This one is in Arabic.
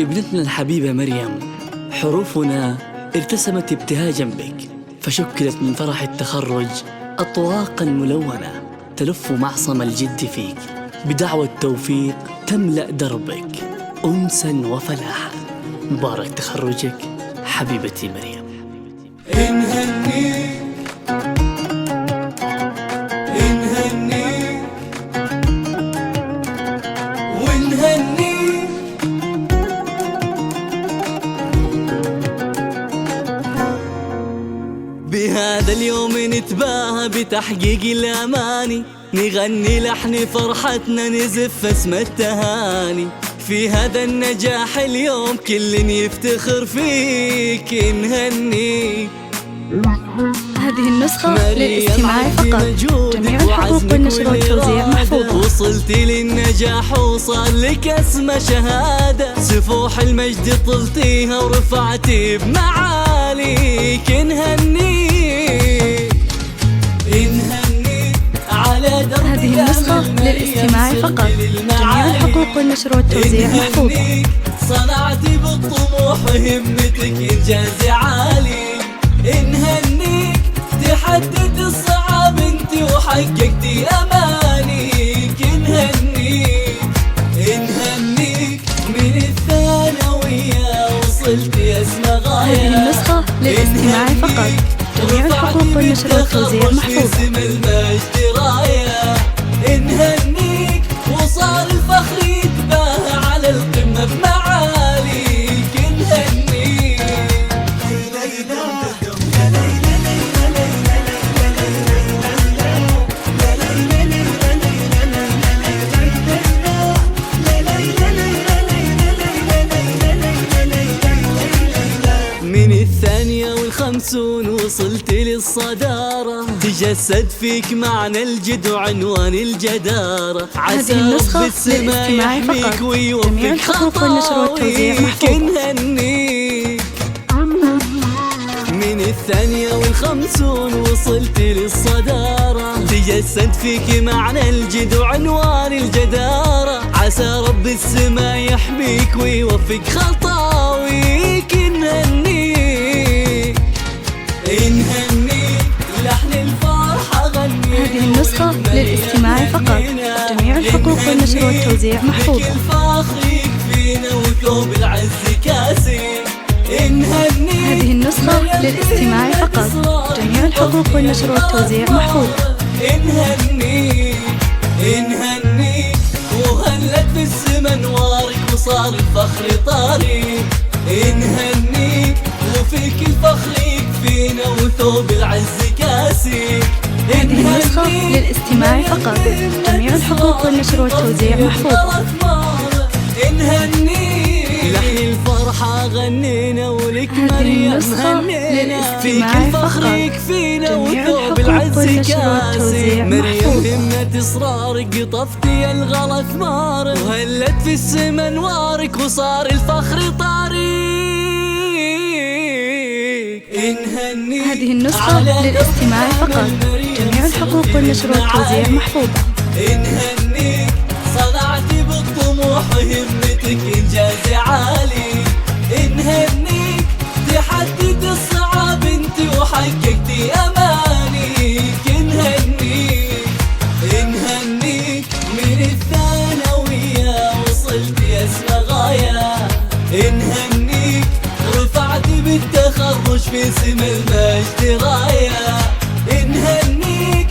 ابنتنا الحبيبة مريم حروفنا ارتسمت ابتهاجا بك، فشكلت من فرح التخرج أطواقا ملونة تلف معصم الجد فيك، بدعوى التوفيق تملأ دربك أنسا وفلاحا. مبارك تخرجك حبيبتي مريم. انهنيك انهنيك ونهنيك بهذا اليوم نتباهى بتحقيق الأماني، نغني لحن فرحتنا نزف اسم التهاني. في هذا النجاح اليوم كل يفتخر فيك، نهنيك. هذه النسخة للاستماع فقط، جميع الحقوق والنشر والتوزيع محفوظة. وصلتي للنجاح وصار لك اسم شهادة، سفوح المجد طلتيها ورفعتي بمعاليك، نهنيك انهنيك على درب. هذه النسخة للاستماع فقط، جميع الحقوق والنشر والتوزيع محفوظة. صنعتي بالطموح وهمتك إنجاز عالي، انهنيك تحدد الصعاب انت وحققتي أمانيك، انهنيك انهنيك من الثانوية وصلتي أسمى غاية. هذه النسخة للاستماع فقط، جميع الحقوق والنشر والتوزيع محفوظة. المجد راية، انهنيك وصار الفخر يتباهى على القمة بمعاليك، انهنيك. من الثانية والخمسون وصلت للصدارة، تجسد فيك معنى الجد وعنوان الجدارة. هذه النسخة للاستماع فقط، جميع الحقوق والنشر والتوزيع محفوظة. انهنيك من الثانية والخمسون وصلت للصدارة، تجسد فيك معنى الجد وعنوان الجدارة. عسى رب السما يحميك ويوفق خطاويك، انهنيك انهنيك لحن الفرحة غني. هذه النسخة للاستماع فقط، جميع الحقوق والنشر والتوزيع محفوظة. الفخر يكفينا وثوب العز كاسي، انهنيك. هذه النسخة للاستماع فقط، جميع الحقوق والنشر والتوزيع محفوظة. انهنيك انهنيك وهلت في السما نوارك وصار الفخر طاري، انهنيك وفيك الفخر يكفينا وثوب العز كاسي. هذه النسخة للاستماع فقط، جميع الحقوق والنشر والتوزيع محفوظة. انهنيك لحن الفرحة غنينا ولك مريم هنينا، فيك الفخر يكفينا وثوب العز كاسي. مريم همة اصرارك قطفتي الغلا ثمارك، وهلت في السما نوارك وصار الفخر طريق، انهنيك. هذه النسخة للاستماع فقط، جميع الحقوق والنشر والتوزيع محفوظة. انهنيك صنعتي بالطموح وهمتك إنجاز عالي، انهنيك تحدد الصعاب انت وحققتي أمانيك، انهنيك انهنيك من الثانوية وصلتي أسمى غاية، انهنيك رفعتي بالتخرج في سما المجد راية، انهنيك